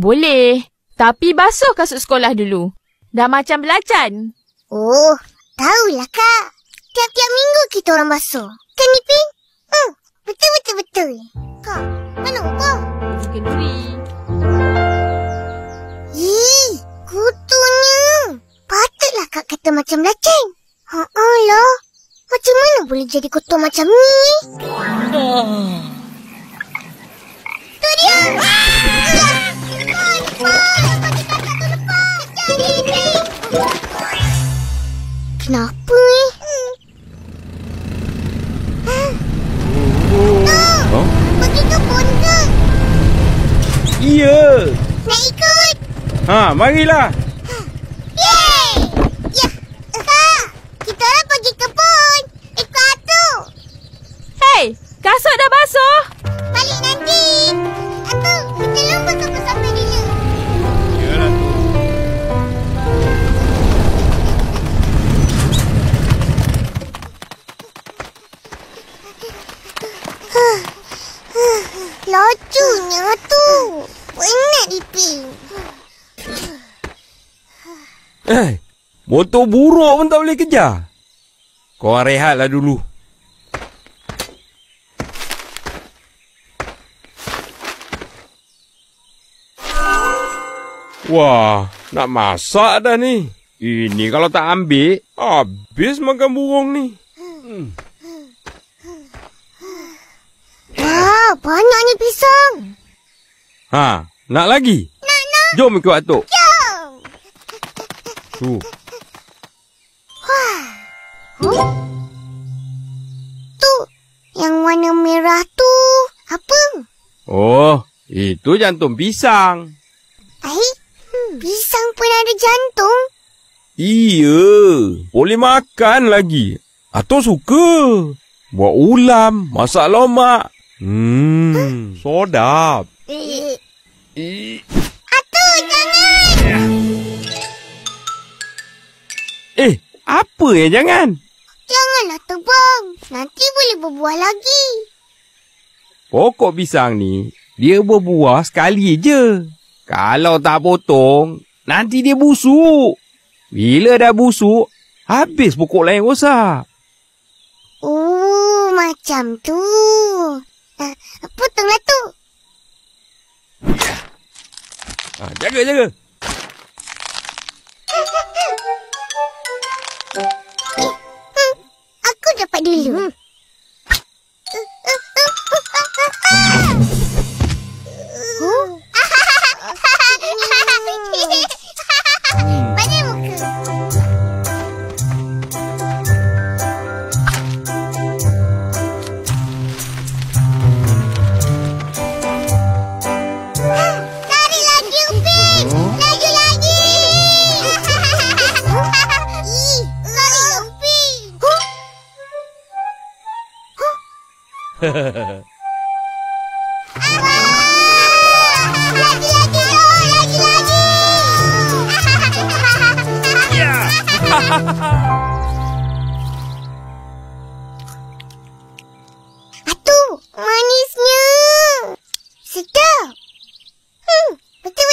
Boleh. Tapi basuh kasut sekolah dulu. Dah macam belacan. Oh, tahulah Kak. Tiap-tiap minggu kita orang basuh. Kan Ipin? Betul. Kak, mana upah? Baju kenduri. Kutunya. Patutlah Kak kata macam belacan. Lah. Macam mana boleh jadi kotor macam ni? Tu dia! Kenapa ni? Begitu pun ke? Ya. Nak ikut? Marilah. Yeay! Ya, Kak. Kita orang pergi kebun. Ikut Atuk. Hei, kasut dah basuh. Balik nanti. Atuk, kita lupa tunggu sampai dulu. Yalah tu. Lajunya tu. Penat Ipin. Motor buruk pun tak boleh kejar. Korang rehatlah dulu. Wah, nak masak dah ni. Ini kalau tak ambil, habis makan burung ni. Wah, banyaknya pisang. Nak lagi? Nak. Jom ikut Atuk. Jom. Tu. Tu, yang warna merah tu apa? Oh, itu jantung pisang. Pisang pun ada jantung? Iya, boleh makan lagi. Atuk suka. Buat ulam, masak lomak. Sedap. Atuk, jangan! Apa yang jangan? Janganlah tebang. Nanti boleh berbuah lagi. Pokok pisang ni, dia berbuah sekali je. Kalau tak potong, nanti dia busuk. Bila dah busuk, habis pokok lain rosak. Oh, macam tu. Potonglah tu. Jaga. Aku dapat dulu. Mana muka? Lari lagi, Upin! Laju lagi! Lari, Upin! Atuk, manisnya. Sedap. Betul.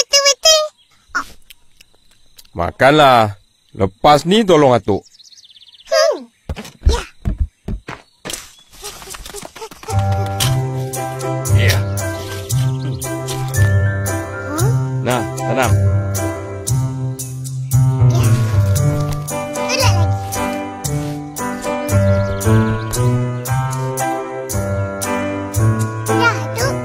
Makanlah. Lepas ni tolong Atuk. Ya. Nah, tanam. Tolak lagi. Dah, Atuk.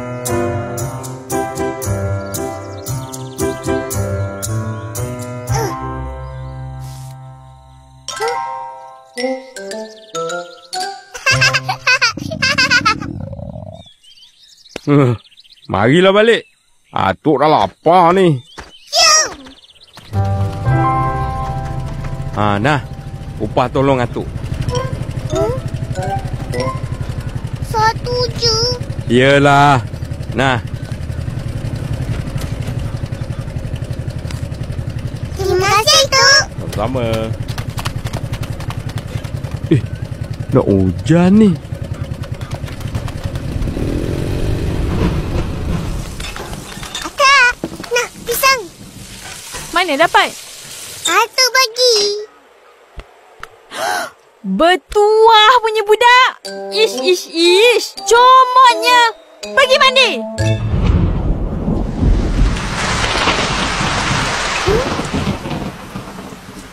Marilah balik. Atuk dah lapar ni. Jom. Nah. Upah tolong Atuk. Satu je. Yelah. Nah. Terima kasih, Tok. Sama-sama. Nak hujan ni. Akak, nak mana dapat? Atuk bagi. Bertuah punya budak. Ish. Comotnya. Pergi mandi.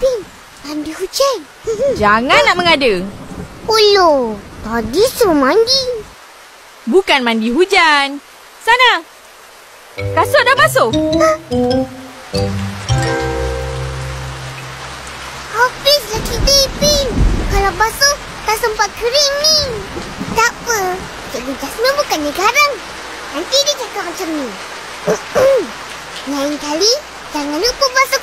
Pin, mandi hujan. Jangan nak mengada. Ulu, tadi suruh mandi. Bukan mandi hujan. Sana. Kasut dah basuh. Habislah kita, Pin. Kalau basuh, tak sempat kering ni. Tak apa. Cikgu Jasmine bukannya garang. Nanti dia cakap macam ni. Lain kali, jangan lupa basuh